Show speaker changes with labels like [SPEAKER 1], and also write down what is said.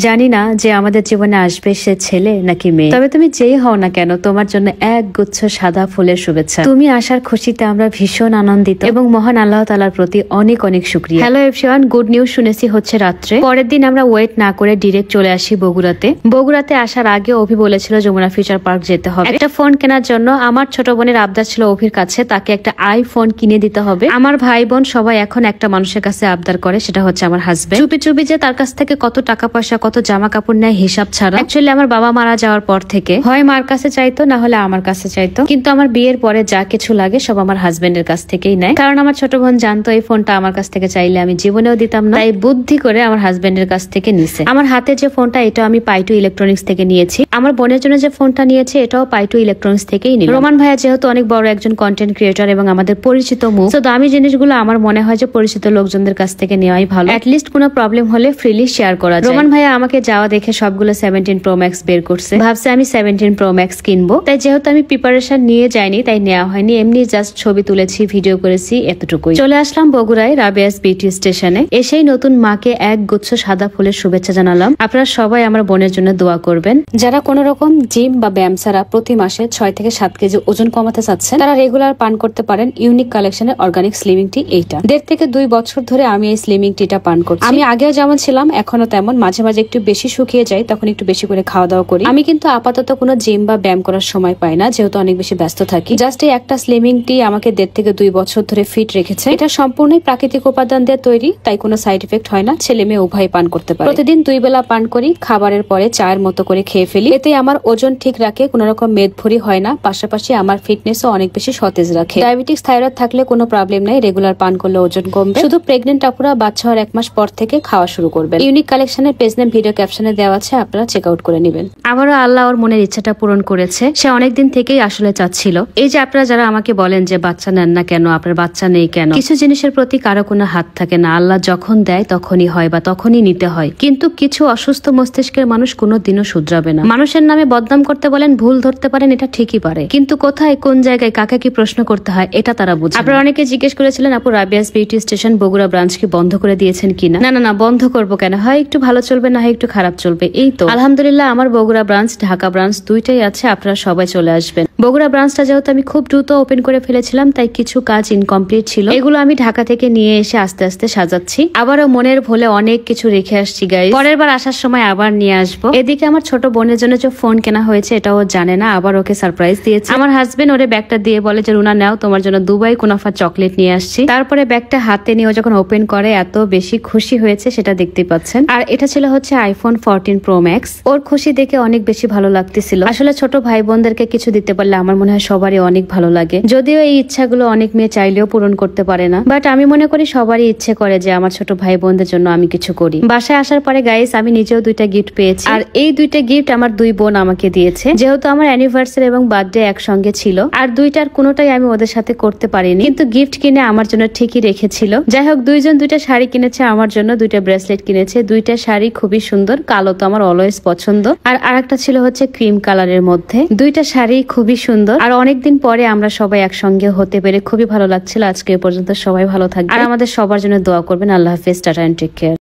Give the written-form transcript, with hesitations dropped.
[SPEAKER 1] জানি না যে আমাদের জীবনে আসবে সে ছেলে নাকি মেয়ে, তবে তুমি যেই হও না কেন তোমার জন্য এক গুচ্ছ সাদা ফুলের শুভেচ্ছা। তুমি আসার খুশিতে আমরা ভীষণ আনন্দিত এবং মহান আল্লাহ তাআলার প্রতি অনেক অনেক শুকরিয়া। হ্যালো এভরিওয়ান, গুড নিউজ শুনেছি হচ্ছে রাত্রে। পরের দিন আমরা ওয়েট না করে ডিরেক্ট চলে আসি বগুড়াতে আসার আগে অভি বলেছিল যমুনা ফিউচার পার্ক যেতে হবে একটা ফোন কেনার জন্য। আমার ছোট বোনের আবদার ছিল অভির কাছে তাকে একটা আইফোন কিনে দিতে হবে। আমার ভাই বোন সবাই এখন একটা মানুষের কাছে আবদার করে, সেটা হচ্ছে আমার হাজবেন্ড। চুপি চুপি যে তার কাছ থেকে কত টাকা পয়সা কত জামা কাপড় নেয় হিসাব ছাড়া। অ্যাকচুয়ালি আমার বাবা মারা যাওয়ার পর থেকে হয় মার কাছে চাইতো না হলে আমার কাছে চাইতো, কিন্তু আমার বিয়ের পরে যা কিছু লাগে সব আমার হাজবেন্ডের কাছ থেকেই নেয়। কারণ আমার ছোট বোন জানতো এই ফোনটা আমার কাছ থেকে চাইলে আমি জীবনেও দিতাম না, তাই বুদ্ধি করে আমার হাজবেন্ডের কাছ থেকে নিছে। আমার হাতে যে ফোনটা এটা আমি পাইটু ইলেকট্রনিক্স থেকে নিয়েছি। আমার বোনের জন্য যে ফোনটা নিয়েছে এটাও পাইটু ইলেকট্রনিক্স থেকেই নিলাম। রোমান ভাইয়া যেহেতু অনেক বড় একজন কন্টেন্ট ক্রিয়েটর এবং আমাদের পরিচিত মুখ, তো দামি জিনিসগুলো আমার মনে হয় যে পরিচিত লোকজনদের কাছ থেকে নেওয়াই ভালো। অ্যাটলিস্ট কোনো প্রবলেম হলে ফ্রিলি শেয়ার করা যায়। রোমান ভাইয়া আমাকে যাওয়া দেখে সবগুলো 17 Pro Max বের করছে, ভাবছে আমি 17 Pro Max কিনবো। তাই যেহেতু আমি প্রিপারেশন নিয়ে যাইনি তাই নেওয়া হয়নি, এমনি জাস্ট ছবি তুলেছি ভিডিও করেছি এতটুকুই। চলে আসলাম বগুড়ায় রাবেয়াস বিউটি স্টেশনে। এসেই নতুন মাকে এক গুচ্ছ সাদা ফুলের শুভেচ্ছা জানালাম। আপনারা সবাই আমার বোনের জন্য দোয়া করবেন। যারা কোন রকম জিম বা ব্যায়াম ছাড়া প্রতি মাসে 6 থেকে 7 কেজি ওজন কমাতে চাচ্ছেন তারা রেগুলার পান করতে পারেন ইউনিক কালেকশনের অর্গানিক স্লিমিং টি। এইটা 1.5 থেকে 2 বছর ধরে আমি এই স্লিমিং টিটা পান করছি। আমি আগেও যেমন ছিলাম এখনো তেমন, মাঝে মাঝে একটু বেশি শুকিয়ে যায় তখন একটু বেশি করে খাওয়া দাওয়া করি। আমি কিন্তু আপাতত কোনো জিম বা ব্যায়াম করার সময় পাই না যেহেতু অনেক বেশি ব্যস্ত থাকি। জাস্ট এই একটা স্লিমিং টি আমাকে 1.5 থেকে 2 বছর ধরে ফিট রেখেছে। এটা সম্পূর্ণই প্রাকৃতিক উপাদান দিয়ে তৈরি, তাই কোনো সাইড ইফেক্ট হয় না, ছেলে মেয়ে উভয় পান করতে পারে। প্রতিদিন 2 বেলা পান করি, খাবারের পরে চায়ের মতো করে খেয়ে ফেলি। এতে আমার ওজন ঠিক রাখে, কোনো রকম মেদভুঁড়ি হয় না, পাশাপাশি আমার ফিটনেসও অনেক বেশি সতেজ রাখে। ডায়াবেটিস থাইরয়েড থাকলে কোনো প্রবলেম নাই, রেগুলার পান করলে ওজন কমবে। শুধু প্রেগনেন্ট আপুরা বাচ্চা হওয়ার 1 মাস পর থেকে খাওয়া শুরু করবেন। ইউনিক কালেকশনের পেজ নেম ভিডিও ক্যাপশনে দেওয়া আছে, আপনারা চেক আউট করে নেবেন। আবারও আল্লাহ ওর মনের ইচ্ছাটা পূরণ করেছে, সে অনেকদিন থেকেই আসলে চাচ্ছিল। এই যে আপনারা যারা আমাকে বলেন যে বাচ্চা নেন না কেন, আপনার বাচ্চা নেই কেন, কিছু জিনিসের প্রতি কারো কোনো হাত থাকে না, আল্লাহ যখন দেয় তখনই হয় বা তখনই নিতে হয়। কিন্তু কিছু অসুস্থ মস্তিষ্কের মানুষ কোনোদিনও শুধরাবে না। মানুষের নামে বদনাম করতে বলেন, ভুল ধরতে পারেন, এটা ঠিকই পারে, কিন্তু কোথায় কোন জায়গায় কাকে কি প্রশ্ন করতে হয় এটা তারা বুঝে। আপনারা অনেকে জিজ্ঞেস করেছিলেন আপু রাবেয়াস বিউটি স্টেশন বগুড়া ব্রাঞ্চ কি বন্ধ করে দিয়েছেন কিনা। না না না, বন্ধ করবো কেন, হয় একটু ভালো চলবে না হয় একটু খারাপ চলবে, এই তো। আলহামদুলিল্লাহ আমার বগুড়া ব্রাঞ্চ ঢাকা ব্রাঞ্চ দুইটাই আছে, আপনারা সবাই চলে আসবেন। বগুড়া ব্রাঞ্চটা যেহেতু আমি খুব দ্রুত ওপেন করে ফেলেছিলাম তাই কিছু কাজ ইনকমপ্লিট ছিল, এগুলো আমি ঢাকা থেকে নিয়ে এসে আস্তে আস্তে সাজাচ্ছি। আবারও মনের ভুলে অনেক কিছু রেখে আসছি গাইস, পরের বার আসার সময় আবার নিয়ে আসবো। এদিকে আমার ছোট বোনের জন্য যে ফোন কেনা হয়েছে এটাও জানে না, আবার ওকে সারপ্রাইজ দিয়েছে। আমার হাজবেন্ড ওরে ব্যাগটা দিয়ে বলে যে রুনা নাও তোমার জন্য দুবাই কুনাফা চকলেট নিয়ে আসছি। তারপরে ব্যাগটা হাতে নিয়ে যখন ওপেন করে এত বেশি খুশি হয়েছে সেটা দেখতে পাচ্ছেন। আর এটা ছিল হচ্ছে আইফোন 14 Pro Max। ওর খুশি দেখে অনেক বেশি ভালো লাগতেছিল। আসলে ছোট ভাই বোনদেরকে কিছু দিতে পারলে আমার মনে হয় সবারই অনেক ভালো লাগে, যদিও এই ইচ্ছাগুলো অনেক মেয়ে চাইলেও পূরণ করতে পারে না, বাট আমি মনে করি সবারই ইচ্ছে করে যে আমার ছোট ভাই বোনদের জন্য আমি কিছু করি। বাসায় আসার পরে গাইস আমি নিজেও 2টা গিফট পেয়েছি, আর এই 2টা গিফট আমার 2 বোন আমাকে দিয়েছে। যেহেতু আমার অ্যানিভার্সারি এবং বার্থডে একসঙ্গে ছিল আর 2টার কোনোটাই আমি ওদের সাথে করতে পারিনি, কিন্তু গিফট কিনে আমার জন্য ঠিকই রেখেছিল। যাই হোক 2জন 2টা শাড়ি কিনেছে আমার জন্য, 2টা ব্রেসলেট কিনেছে। 2টা শাড়ি খুবই সুন্দর, কালো তো আমার অলওয়েজ পছন্দ, আর আরেকটা ছিল হচ্ছে ক্রিম কালারের মধ্যে। 2টা শাড়ি খুবই সুন্দর, আর অনেকদিন পরে আমরা সবাই একসঙ্গে হতে পেরে খুবই ভালো লাগছিল। আজকে এ পর্যন্ত সবাই ভালো থাকবে আর আমাদের সবার জন্য দোয়া করবেন। আল্লাহ হাফেজ, টাটা এন্ড টেক কেয়ার।